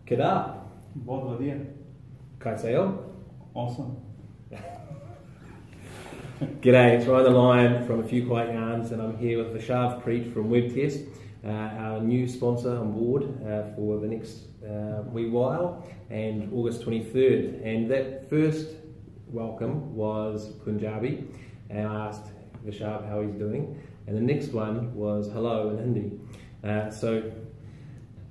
Kida. बहुत बढ़िया. Kaiseo. Awesome. G'day, it's Ryan the Lion from A Few Quiet Yarns, and I'm here with Vishav Preet from WebTest, our new sponsor on board for the next wee while, and August 23rd. And that first welcome was Punjabi, and I asked Vishav how he's doing, and the next one was hello in Hindi. So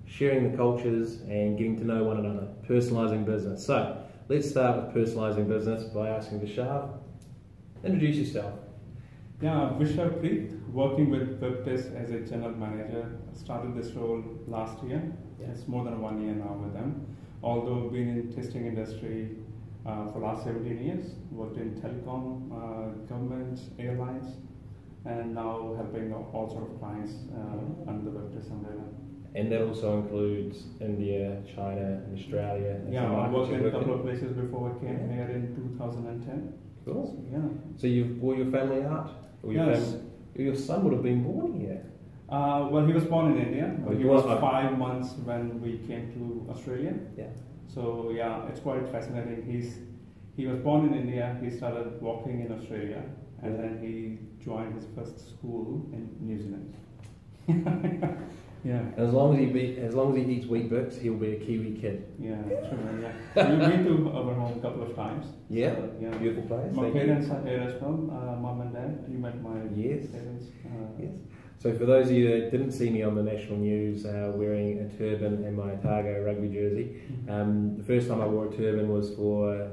sharing the cultures and getting to know one another, personalising business. So let's start with personalising business by asking Vishav, introduce yourself. Yeah, Vishav Preet, working with WebTest as a general manager. Started this role last year. Yeah. It's more than 1 year now with them. Although been in testing industry for last 17 years, worked in telecom, government, airlines, and now helping all sort of clients under the WebTest umbrella. And that also includes India, China, and Australia. And Yeah, some I markets worked you've in a worked couple of places before I came Yeah. here in 2010. Cool. So, yeah. So you've brought your family out? Or your, Yes. your son would have been born here? Well, he was born in India, but Oh, he you was are- 5 months when we came to Australia. Yeah. So yeah, it's quite fascinating. He was born in India. He started walking in Australia, and Yeah. then he joined his first school in New Zealand. Yeah. As long as he eats Weet-Bix, he'll be a Kiwi kid. Yeah, true. Yeah. We've been to our home a couple of times. Yeah. So, yeah. Beautiful place. My Thank you. parents are here as well. Mom and dad. You met my Yes. parents. Yes. So for those of you that didn't see me on the national news wearing a turban and my Otago rugby jersey, the first time I wore a turban was for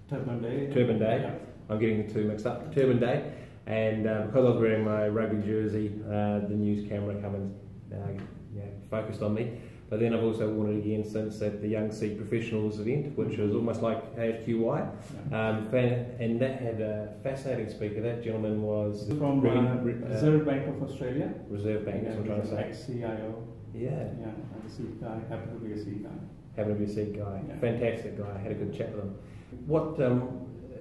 Turban Day. Turban Day. Yeah. I'm getting the two mixed up. Turban Day, and because I was wearing my rugby jersey, the news camera come and focused on me. But then I've also worn it again since at the Young Sea Professionals event, which was almost like AFQY, and that had a fascinating speaker. That gentleman was From Reserve Bank of Australia. Reserve Bank. That's what I'm trying to say. Ex-CIO. Yeah, Yeah, and the C guy happened to be a C guy. happened to be a Sikh guy. Yeah. Fantastic guy. I had a good chat with him. What?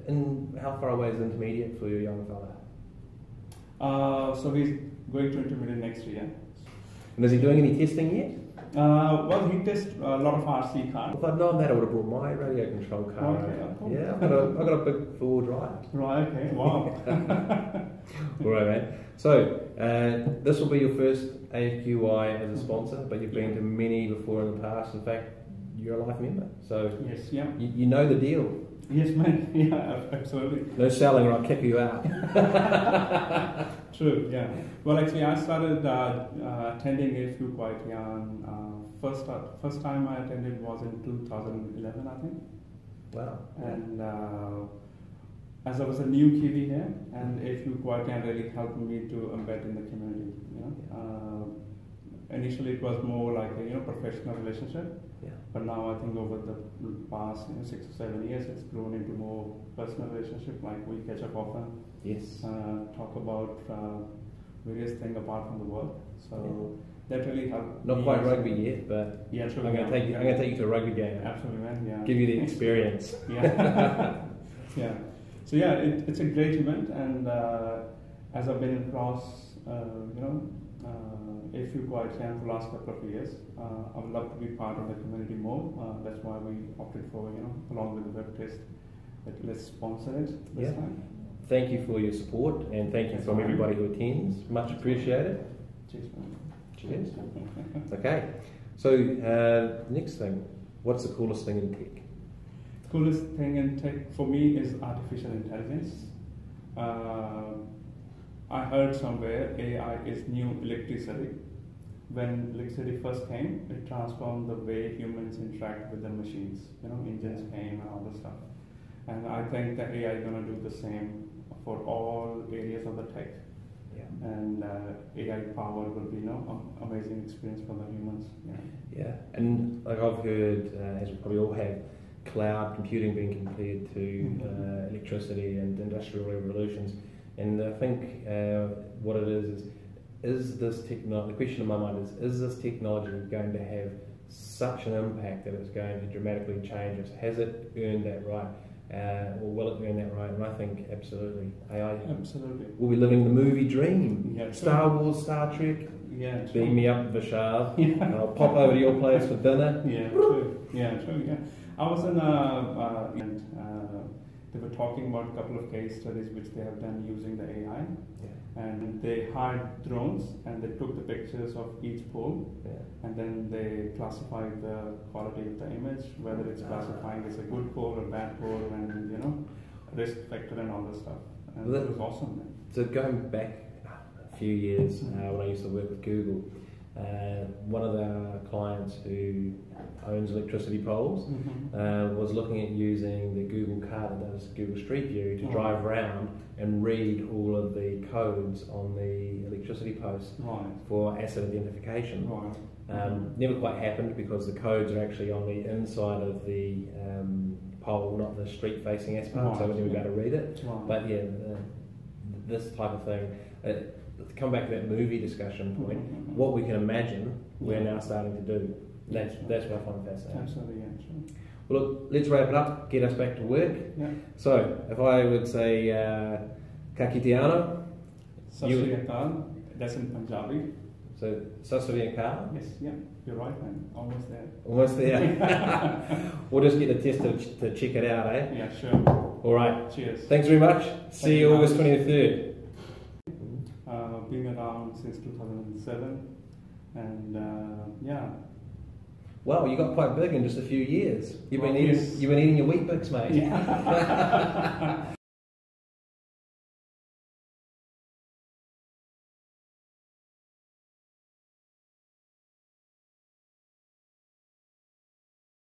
And how far away is intermediate for your young fella? So he's going to intermediate next year. And is he doing any testing yet? Well, he tests a lot of RC cars. If I'd known that, I would have brought my radio control car. Okay, over. cool. Yeah, I've got a big four-wheel drive. Right, okay, wow. All right, man. So this will be your first AFQY as a sponsor, but you've been to many before in the past. In fact, you're a life member, so Yes, yeah. you know the deal. Yes, man. Yeah, absolutely. No selling, or I'll kick you out. True, yeah. Well, actually, I started attending AFQ quite young. First time I attended was in 2011, I think. Wow. And as I was a new Kiwi here, and AFQ quite young really helped me to embed in the community. Initially, it was more like a professional relationship. Yeah. But now I think over the past 6 or 7 years, it's grown into more personal relationship. Like we catch up often, Yes. talk about various things apart from the work. So that really helped. Not me quite also. rugby yet, but Yeah, true. I'm going to take you to a rugby game. Absolutely, man. Yeah. Give you the experience. Yeah. Yeah. So yeah, it's a great event, and as I've been across, AFQ quite young for the last couple of years, I would love to be part of the community more. That's why we opted for, along with the WebTest, that let's sponsor it this Yeah. time. Thank you for your support, and thank you from everybody who attends. Much appreciated. Cheers, man. Cheers. Okay. So next thing, what's the coolest thing in tech? Coolest thing in tech for me is artificial intelligence. I heard somewhere AI is new electricity. When electricity first came, it transformed the way humans interact with the machines. Engines came and all this stuff. And I think that AI is going to do the same for all areas of the tech. Yeah. And AI power will be amazing experience for the humans. Yeah. And like I've heard, as we probably all have, cloud computing being compared to electricity and industrial revolutions. And I think what it is this technology, the question in my mind is this technology going to have such an impact that it's going to dramatically change us? Has it earned that right? Or will it earn that right? And I think absolutely. AI Absolutely. will be living the movie dream. Yeah, Star Wars, Star Trek, Yeah, true. beam me up, Vishav, Yeah. and I'll pop over to your place for dinner. Yeah, true. Yeah, true. Yeah, I was in a and they were talking about a couple of case studies which they have done using the AI, and they hired drones and they took the pictures of each pole, and then they classified the quality of the image, whether it's classifying as a good pole or bad pole, and risk factor and all this stuff. And Well, it was awesome. Man. So going back a few years when I used to work with Google, one of our clients who owns electricity poles was looking at using the Google car that does Google Street View to drive around and read all of the codes on the electricity posts for asset identification. Never quite happened because the codes are actually on the inside of the pole, not the street facing aspect, so we never got to read it. But yeah, this type of thing. To come back to that movie discussion point, what we can imagine, we're now starting to do. That's what I find fascinating. Absolutely, yeah, true. Well, look, let's wrap it up, get us back to work. Yeah. So, if I would say Ka kite ana, Sat Shri Akal, that's in Punjabi. so Sasri Akal, Yes, yeah, you're right, man. Almost there. almost there. We'll just get the test to check it out, eh? Yeah, sure. All right. Cheers. Thanks very much. See you you, August man. 23rd. Been around since 2007, and yeah. Wow, you got quite big in just a few years. You've been Well, eating, yes. you've been eating your wheat bix, mate. Yeah.